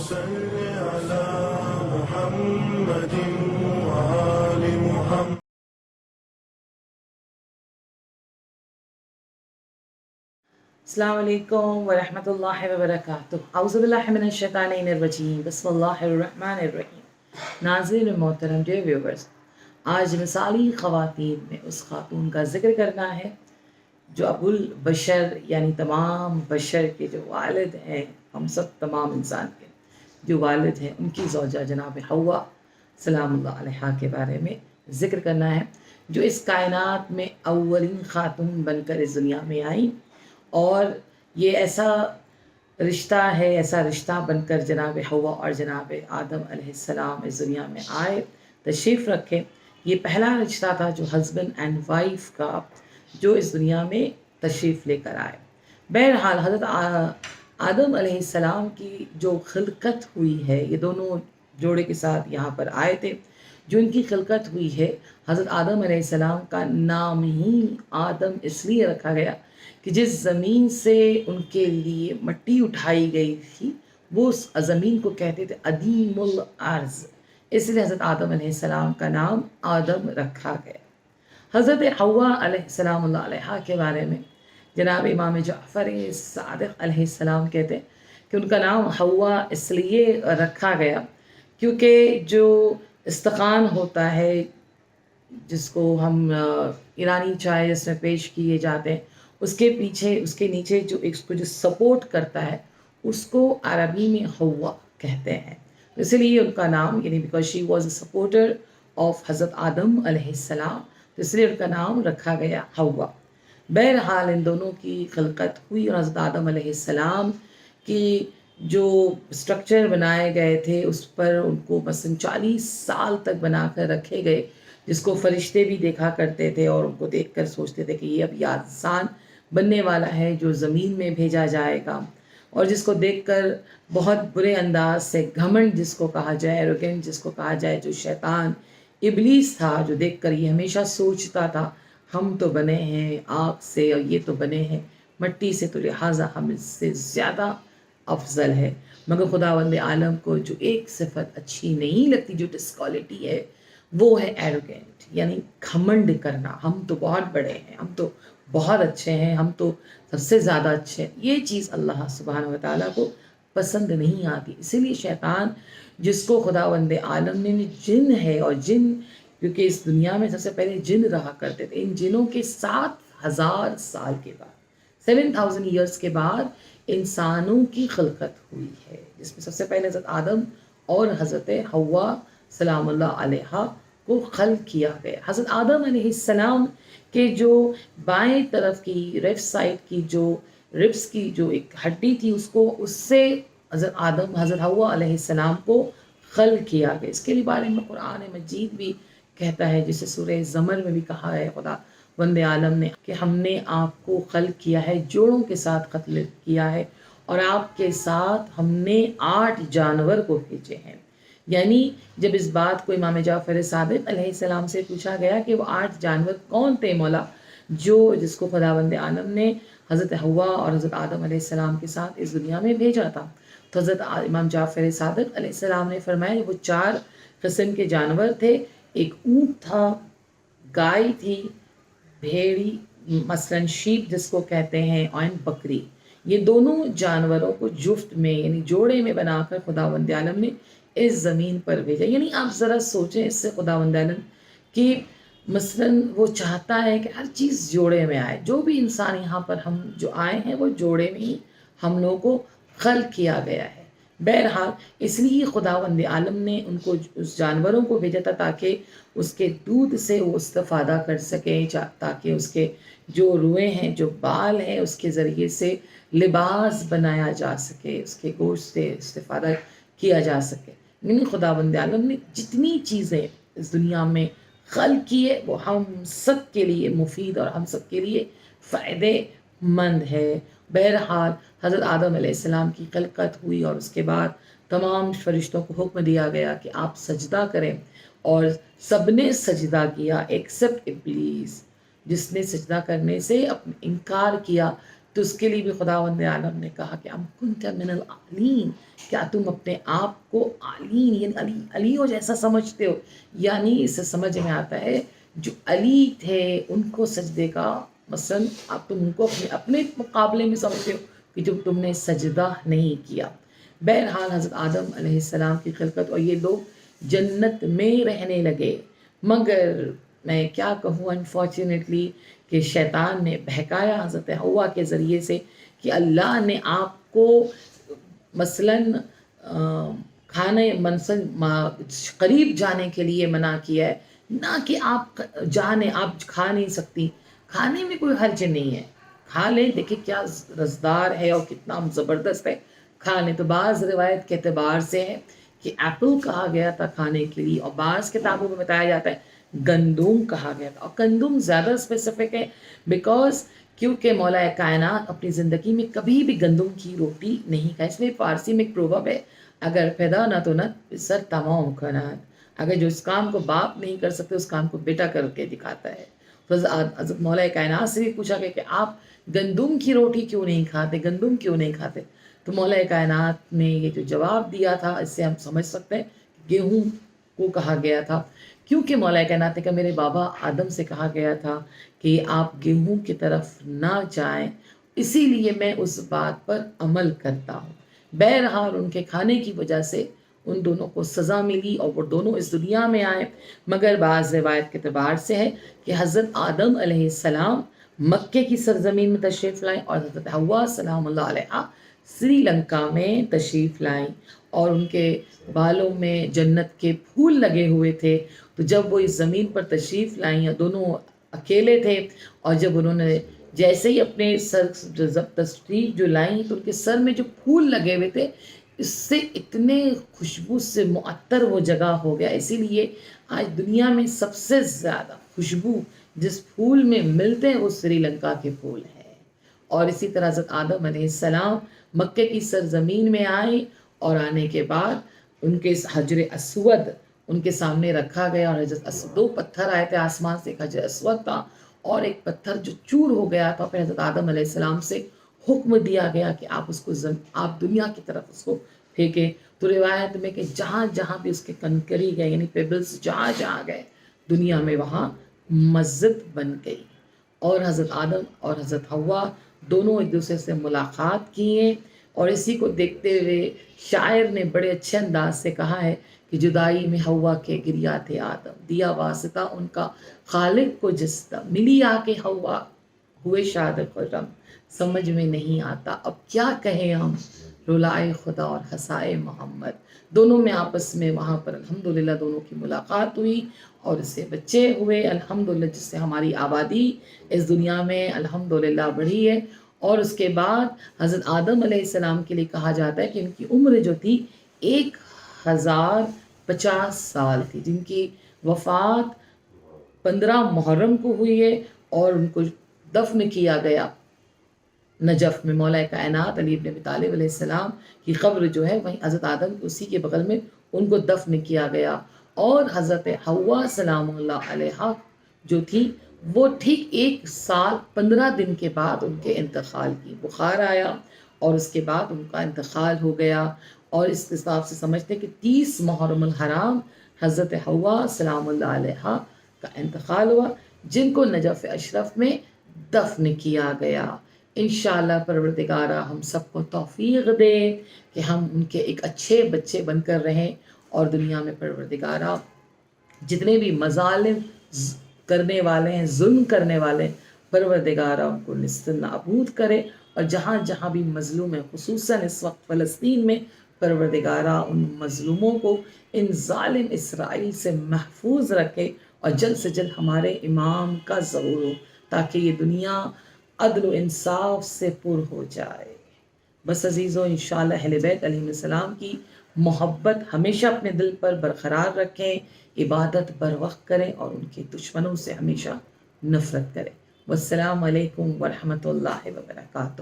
صل على محمد وآل محمد. السلام علیکم ورحمۃ اللہ وبرکاتہ. اعوذ باللہ من الشیطان الرجیم. بسم اللہ الرحمن الرحیم. ناظرین محترم، ڈیئر ویورز، آج مثالی خواتین میں اس خاتون کا ذکر کرنا ہے جو ابو البشر یعنی تمام بشر کے جو والد ہیں، ہم سب تمام انسان کے جو والد ہیں، ان کی زوجہ جناب حوا سلام اللہ علیہا کے بارے میں ذکر کرنا ہے، جو اس کائنات میں اولین خاتون بن کر اس دنیا میں آئیں. اور یہ ایسا رشتہ بن کر جناب حوا اور جناب آدم علیہ السلام اس دنیا میں آئے، تشریف رکھے. یہ پہلا رشتہ تھا جو ہسبینڈ اینڈ وائف کا، جو اس دنیا میں تشریف لے کر آئے. بہرحال حضرت آدم علیہ السلام کی جو خلقت ہوئی ہے، یہ دونوں جوڑے کے ساتھ یہاں پر آئے تھے. جو ان کی خلقت ہوئی ہے، حضرت آدم علیہ السلام کا نام ہی آدم اس لیے رکھا گیا کہ جس زمین سے ان کے لیے مٹی اٹھائی گئی تھی، وہ اس زمین کو کہتے تھے ادیم الارض، اس لیے حضرت آدم علیہ السلام کا نام آدم رکھا گیا. حضرت حوا علیہ السلام اللہ علیہ کے بارے میں جناب امام جعفر صادق علیہ السلام کہتے ہیں کہ ان کا نام حوا اس لیے رکھا گیا کیونکہ جو استقان ہوتا ہے، جس کو ہم ایرانی چائے جس میں پیش کیے جاتے ہیں، اس کے پیچھے اس کے نیچے جو اس کو جو سپورٹ کرتا ہے، اس کو عربی میں حوا کہتے ہیں. اسی لیے ان کا نام یعنی because she was a supporter of حضرت آدم علیہ السلام، تو اس لیے ان کا نام رکھا گیا حوا. بہرحال ان دونوں کی خلقت ہوئی اور حضرت آدم علیہ السلام کی جو اسٹرکچر بنائے گئے تھے، اس پر ان کو مثلاً 40 سال تک بنا کر رکھے گئے، جس کو فرشتے بھی دیکھا کرتے تھے اور ان کو دیکھ کر سوچتے تھے کہ یہ اب یہ انسان بننے والا ہے جو زمین میں بھیجا جائے گا، اور جس کو دیکھ کر بہت برے انداز سے گھمنڈ جس کو کہا جائے، ایروگینٹ جس کو کہا جائے، جو شیطان ابلیس تھا، جو دیکھ کر یہ ہمیشہ سوچتا تھا ہم تو بنے ہیں آگ سے اور یہ تو بنے ہیں مٹی سے، تو لہٰذا ہم اس سے زیادہ افضل ہے. مگر خداوند عالم کو جو ایک صفت اچھی نہیں لگتی، جو ڈسکوالٹی ہے، وہ ہے ایروگینٹ یعنی گھمنڈ کرنا. ہم تو بہت بڑے ہیں، ہم تو بہت اچھے ہیں، ہم تو سب سے زیادہ اچھے ہیں. یہ چیز اللہ سبحانہ و تعالیٰ کو پسند نہیں آتی. اسی لیے شیطان، جس کو خداوند عالم نے جن ہے، اور جن کیونکہ اس دنیا میں سب سے پہلے جن رہا کرتے تھے، ان جنوں کے 7,000 سال کے بعد 7,000 ایئرس کے بعد انسانوں کی خلقت ہوئی ہے، جس میں سب سے پہلے حضرت آدم اور حضرت حوا سلام اللہ علیہ کو خلق کیا گیا. حضرت آدم علیہ السلام کے جو بائیں طرف کی لیفٹ سائڈ کی جو ربس کی جو ایک ہڈی تھی، اس سے حضرت حوا علیہ السلام کو خلق کیا گیا. اس کے بارے میں قرآن مجید بھی کہتا ہے، جسے سورہ زمر میں بھی کہا ہے خدا وند عالم نے کہ ہم نے آپ کو خلق کیا ہے، جوڑوں کے ساتھ خلق کیا ہے، اور آپ کے ساتھ ہم نے 8 جانور کو بھیجے ہیں. یعنی جب اس بات کو امام جعفر صادق علیہ السلام سے پوچھا گیا کہ وہ 8 جانور کون تھے مولا، جس کو خداوند عالم نے حضرت حوا اور حضرت آدم علیہ السلام کے ساتھ اس دنیا میں بھیجا تھا، تو حضرت امام جعفر صادق علیہ السلام نے فرمایا کہ وہ 4 قسم کے جانور تھے. ایک اونٹ تھا، گائے تھی، بھیڑی مثلاً شیپ جس کو کہتے ہیں، اور بکری. یہ دونوں جانوروں کو جفت میں یعنی جوڑے میں بنا کر خداوند عالم نے اس زمین پر بھیجا. یعنی آپ ذرا سوچیں اس سے خداوند عالم کہ مثلاً وہ چاہتا ہے کہ ہر چیز جوڑے میں آئے. جو بھی انسان یہاں پر ہم جو آئے ہیں، وہ جوڑے میں ہی ہم لوگوں کو خلق کیا گیا ہے. بہرحال اس لیے خداوند عالم نے ان کو اس جانوروں کو بھیجا تھا تاکہ اس کے دودھ سے وہ استفادہ کر سکیں، تاکہ اس کے جو روئیں ہیں، جو بال ہیں، اس کے ذریعے سے لباس بنایا جا سکے، اس کے گوشت سے استفادہ کیا جا سکے. یعنی خداوند عالم نے جتنی چیزیں اس دنیا میں خلق کی ہے، وہ ہم سب کے لیے مفید اور ہم سب کے لیے فائدے مند ہے. بہرحال حضرت آدم علیہ السلام کی خلقت ہوئی، اور اس کے بعد تمام فرشتوں کو حکم دیا گیا کہ آپ سجدہ کریں، اور سب نے سجدہ کیا ایکسپٹ ابلیس، جس نے سجدہ کرنے سے انکار کیا تو اس کے لیے بھی خداوند عالم نے کہا کہ ام کنت من العالین، کیا تم اپنے آپ کو عالین یعنی علی علیوں جیسا سمجھتے ہو؟ یعنی اس سے سمجھ میں آتا ہے جو علی تھے ان کو سجدے کا مثلاً آپ تم ان کو اپنے مقابلے میں سمجھتے ہو کہ جو تم نے سجدہ نہیں کیا۔ بہرحال حضرت آدم علیہ السلام کی خلقت اور یہ لوگ جنت میں رہنے لگے، مگر میں کیا کہوں انفارچونیٹلی کہ شیطان نے بہکایا حضرت حوا کے ذریعے سے کہ اللہ نے آپ کو مثلاً کھانے قریب جانے کے لیے منع کیا ہے، نہ کہ آپ جانے آپ کھا نہیں سکتی، کھانے میں کوئی حرج نہیں ہے، کھا لیں، دیکھیں کیا رسدار ہے اور کتنا زبردست ہے، کھا لیں۔ تو بعض روایت کے اعتبار سے ہے کہ ایپل کہا گیا تھا کھانے کے لیے، اور بعض کتابوں میں بتایا جاتا ہے گندم کہا گیا تھا، اور گندم زیادہ اسپیسیفک ہے بیکاز کیونکہ مولا کائنات اپنی زندگی میں کبھی بھی گندم کی روٹی نہیں کھائی۔ اس میں فارسی میں ایک پروورب ہے، اگر پیدا نہ تو نہ سر تمام کنات، اگر جو اس کام کو باپ نہیں کر سکتے اس کام کو بیٹا کر کے دکھاتا ہے۔ تو حضرت مولا کائنات سے بھی پوچھا گیا کہ آپ گندم کی روٹی کیوں نہیں کھاتے، گندم کیوں نہیں کھاتے؟ تو مولا کائنات نے یہ جو جواب دیا تھا اس سے ہم سمجھ سکتے ہیں کہ گیہوں کو کہا گیا تھا، کیونکہ مولا کائنات نے کہا میرے بابا آدم سے کہا گیا تھا کہ آپ گیہوں کی طرف نہ جائیں، اسی لیے میں اس بات پر عمل کرتا ہوں۔ بہرحال ان کے کھانے کی وجہ سے ان دونوں کو سزا ملی اور وہ دونوں اس دنیا میں آئے، مگر بعض روایت کے اعتبار سے ہے کہ حضرت آدم علیہ السلام مکے کی سرزمین میں تشریف لائیں اور حضرت حوا سلام اللہ علیہ سری لنکا میں تشریف لائیں، اور ان کے بالوں میں جنت کے پھول لگے ہوئے تھے۔ تو جب وہ اس زمین پر تشریف لائیں، دونوں اکیلے تھے، اور جب انہوں نے جیسے ہی اپنے سر تشریف جو لائیں تو ان کے سر میں جو پھول لگے ہوئے تھے اس سے اتنے خوشبو سے معطر وہ جگہ ہو گیا۔ اسی لیے آج دنیا میں سب سے زیادہ خوشبو جس پھول میں ملتے ہیں وہ سری لنکا کے پھول ہیں۔ اور اسی طرح حضرت آدم علیہ السلام مکے کی سرزمین میں آئے، اور آنے کے بعد ان کے حجر اسود ان کے سامنے رکھا گیا، اور حضرت دو پتھر آئے تھے آسمان سے، ایک حجر اسود تھا اور ایک پتھر جو چور ہو گیا تھا۔ پھر حضرت آدم علیہ السلام سے حکم دیا گیا کہ آپ اس کو آپ دنیا کی طرف اس کو پھینکیں۔ تو روایت میں کہ جہاں جہاں بھی اس کے کنکری گئے یعنی پیبلز جہاں جہاں گئے دنیا میں وہاں مسجد بن گئی، اور حضرت آدم اور حضرت حوا دونوں ایک دوسرے سے ملاقات کیے۔ اور اسی کو دیکھتے ہوئے شاعر نے بڑے اچھے انداز سے کہا ہے کہ جدائی میں حوا کے گریا تھے آدم، دیا واسطہ ان کا خالق کو جستا، ملی آ کے حوا ہوئے شاد خرم، سمجھ میں نہیں آتا اب کیا کہیں ہم، رولائے خدا اور ہسائے محمد۔ دونوں میں آپس میں وہاں پر الحمدللہ دونوں کی ملاقات ہوئی اور اس سے بچے ہوئے الحمدللہ، جس سے ہماری آبادی اس دنیا میں الحمدللہ بڑھی ہے۔ اور اس کے بعد حضرت آدم علیہ السلام کے لیے کہا جاتا ہے کہ ان کی عمر جو تھی 1050 سال تھی، جن کی وفات 15 محرم کو ہوئی ہے، اور ان کو دفن کیا گیا نجف میں۔ مولا کائنات علی ابن ابی طالب علیہ السلام کی قبر جو ہے وہیں حضرت آدم اسی کے بغل میں ان کو دفن کیا گیا، اور حضرت حوا سلام اللہ علیہ جو تھی وہ ٹھیک 1 سال 15 دن کے بعد ان کے انتقال کی، بخار آیا اور اس کے بعد ان کا انتقال ہو گیا۔ اور اس حساب سے سمجھتے کہ 30 محرم الحرام حضرت حوا سلام اللہ علیہ کا انتقال ہوا، جن کو نجف اشرف میں دفن کیا گیا۔ انشاءاللہ پروردگارہ ہم سب کو توفیق دے کہ ہم ان کے ایک اچھے بچے بن کر رہیں، اور دنیا میں پروردگارہ جتنے بھی مظالم کرنے والے ہیں، ظلم کرنے والے ہیں، پروردگارہ ان کو نیست نابود کرے، اور جہاں جہاں بھی مظلوم ہیں خصوصاً اس وقت فلسطین میں پروردگارہ ان مظلوموں کو ان ظالم اسرائیل سے محفوظ رکھے، اور جلد سے جلد ہمارے امام کا ظہور ہو تاکہ یہ دنیا عدل و انصاف سے پر ہو جائے۔ بس عزیزو انشاءاللہ اہل بیت علیہ السلام کی محبت ہمیشہ اپنے دل پر برقرار رکھیں، عبادت بر وقت کریں، اور ان کے دشمنوں سے ہمیشہ نفرت کریں۔ والسلام علیکم ورحمۃ اللہ وبرکاتہ۔